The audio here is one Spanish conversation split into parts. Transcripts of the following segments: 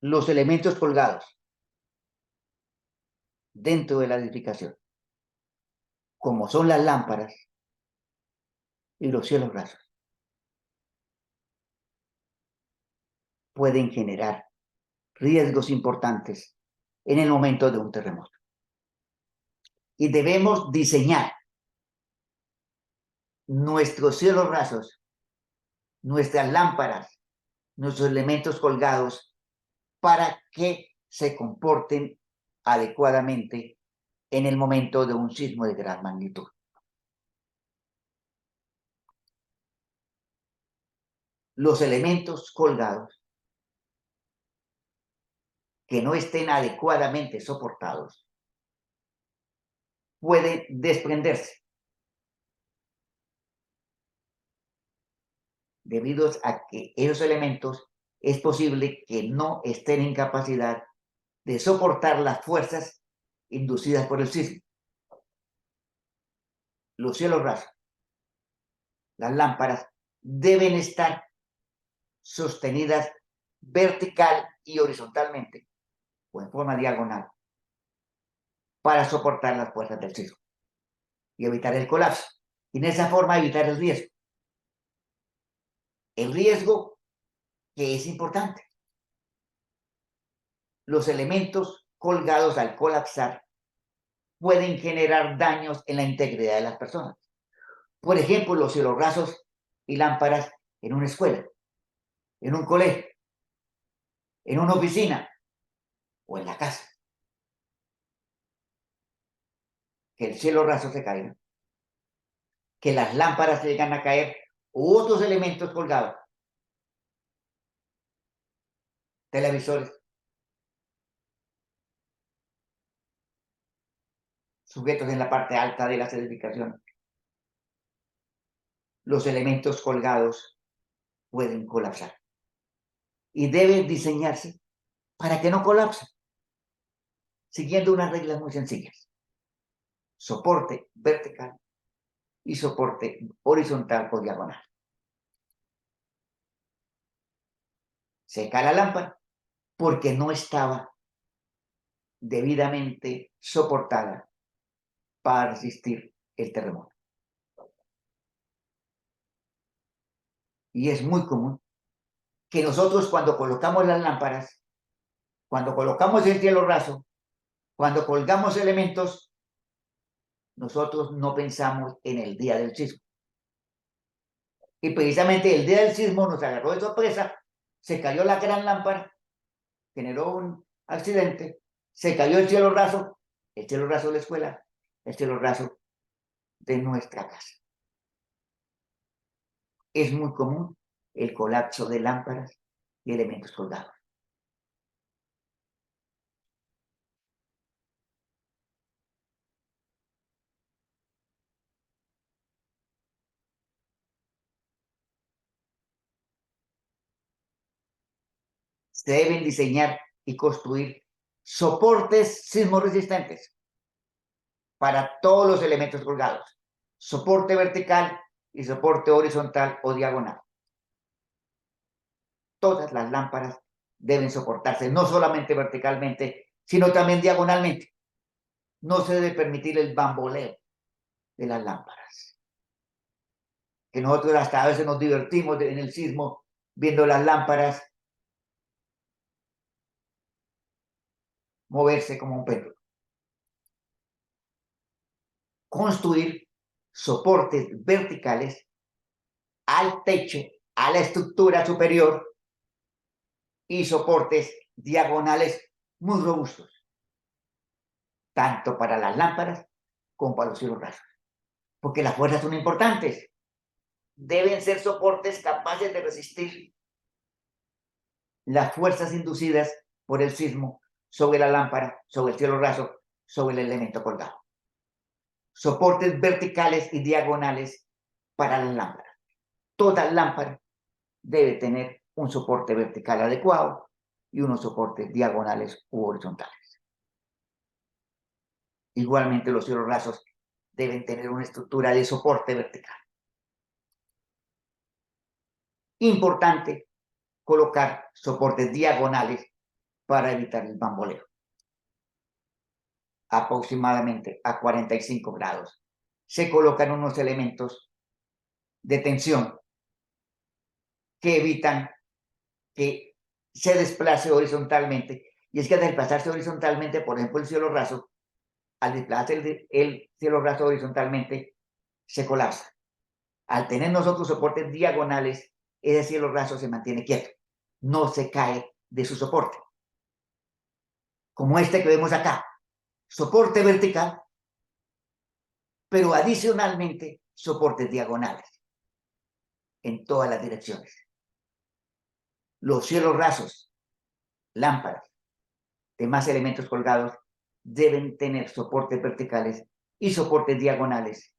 los elementos colgados dentro de la edificación, como son las lámparas y los cielos rasos, pueden generar riesgos importantes en el momento de un terremoto. Y debemos diseñar nuestros cielos rasos, nuestras lámparas, nuestros elementos colgados, para que se comporten adecuadamente en el momento de un sismo de gran magnitud. Los elementos colgados que no estén adecuadamente soportados pueden desprenderse debido a que esos elementos es posible que no estén en capacidad de soportar las fuerzas inducidas por el sismo. Los cielos rasos, las lámparas, deben estar sostenidas vertical y horizontalmente o en forma diagonal para soportar las fuerzas del sismo y evitar el colapso. Y en esa forma evitar el riesgo. El riesgo que es importante. Los elementos colgados al colapsar pueden generar daños en la integridad de las personas. Por ejemplo, los cielos rasos y lámparas en una escuela, en un colegio, en una oficina o en la casa. Que el cielo raso se caiga, que las lámparas se llegan a caer u otros elementos colgados, televisores, sujetos en la parte alta de las edificaciones. Los elementos colgados pueden colapsar y deben diseñarse para que no colapsen, siguiendo unas reglas muy sencillas: soporte vertical y soporte horizontal o diagonal. Se cae la lámpara porque no estaba debidamente soportada para resistir el terremoto. Y es muy común que nosotros, cuando colocamos las lámparas, cuando colocamos el cielo raso, cuando colgamos elementos, nosotros no pensamos en el día del sismo. Y precisamente el día del sismo nos agarró de sorpresa, se cayó la gran lámpara, generó un accidente, se cayó el cielo raso de la escuela, el cielo raso de nuestra casa. Es muy común el colapso de lámparas y elementos colgados. Se deben diseñar y construir soportes sismoresistentes para todos los elementos colgados, soporte vertical y soporte horizontal o diagonal. Todas las lámparas deben soportarse, no solamente verticalmente, sino también diagonalmente. No se debe permitir el bamboleo de las lámparas. Que nosotros hasta a veces nos divertimos en el sismo viendo las lámparas moverse como un péndulo. Construir soportes verticales al techo, a la estructura superior, y soportes diagonales muy robustos, tanto para las lámparas como para los cielos rasos, porque las fuerzas son importantes. Deben ser soportes capaces de resistir las fuerzas inducidas por el sismo sobre la lámpara, sobre el cielo raso, sobre el elemento colgado. Soportes verticales y diagonales para las lámparas. Toda lámpara debe tener un soporte vertical adecuado y unos soportes diagonales u horizontales. Igualmente, los cielos rasos deben tener una estructura de soporte vertical. Importante colocar soportes diagonales para evitar el bamboleo, aproximadamente a 45 grados. Se colocan unos elementos de tensión que evitan que se desplace horizontalmente. Y es que al desplazarse horizontalmente, por ejemplo, el cielo raso, al desplazarse el cielo raso horizontalmente, se colapsa. Al tener nosotros soportes diagonales, ese cielo raso se mantiene quieto, no se cae de su soporte. Como este que vemos acá, soporte vertical, pero adicionalmente soportes diagonales en todas las direcciones. Los cielos rasos, lámparas, demás elementos colgados deben tener soportes verticales y soportes diagonales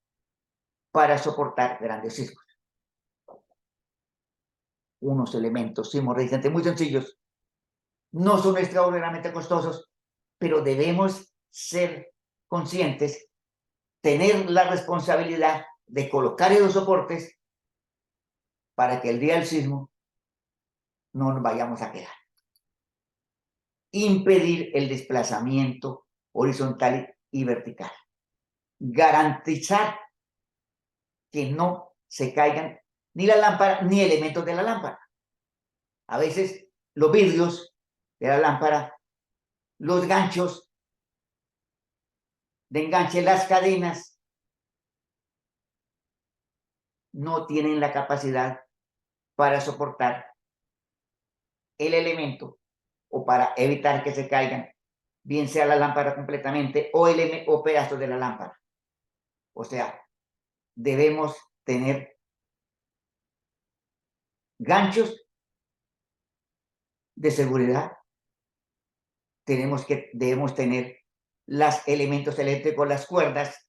para soportar grandes sismos. Unos elementos sismorresistentes muy sencillos, no son extraordinariamente costosos, pero debemos ser conscientes, tener la responsabilidad de colocar esos soportes para que el día del sismo no nos vayamos a quedar. Impedir el desplazamiento horizontal y vertical. Garantizar que no se caigan ni la lámpara ni elementos de la lámpara. A veces los vidrios de la lámpara, los ganchos de enganche, las cadenas, no tienen la capacidad para soportar el elemento o para evitar que se caigan, bien sea la lámpara completamente o pedazos de la lámpara. O sea, debemos tener ganchos de seguridad, debemos tener los elementos eléctricos, las cuerdas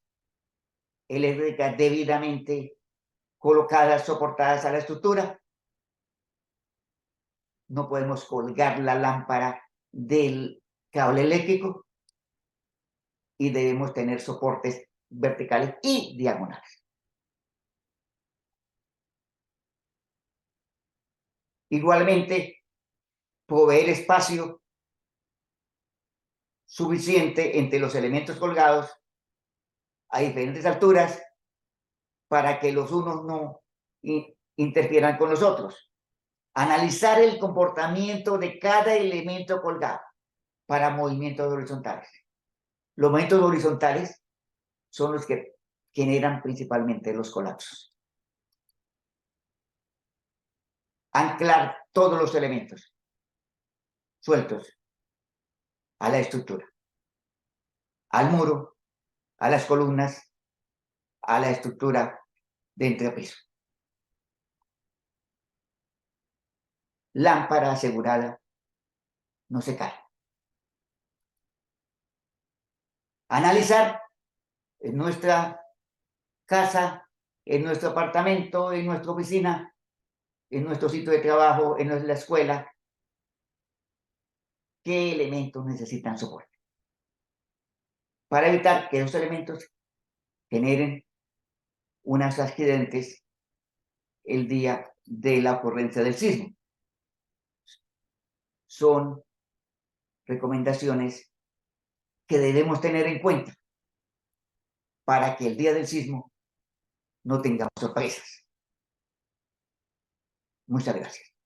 eléctricas debidamente colocadas, soportadas a la estructura. No podemos colgar la lámpara del cable eléctrico y debemos tener soportes verticales y diagonales. Igualmente, proveer espacio suficiente entre los elementos colgados a diferentes alturas para que los unos no interfieran con los otros. Analizar el comportamiento de cada elemento colgado para movimientos horizontales. Los movimientos horizontales son los que generan principalmente los colapsos. Anclar todos los elementos sueltos a la estructura, al muro, a las columnas, a la estructura de entrepiso. Lámpara asegurada no se cae. Analizar en nuestra casa, en nuestro apartamento, en nuestra oficina, en nuestro sitio de trabajo, en la escuela, qué elementos necesitan soporte. Para evitar que esos elementos generen unos accidentes el día de la ocurrencia del sismo. Son recomendaciones que debemos tener en cuenta para que el día del sismo no tengamos sorpresas. Muchas gracias.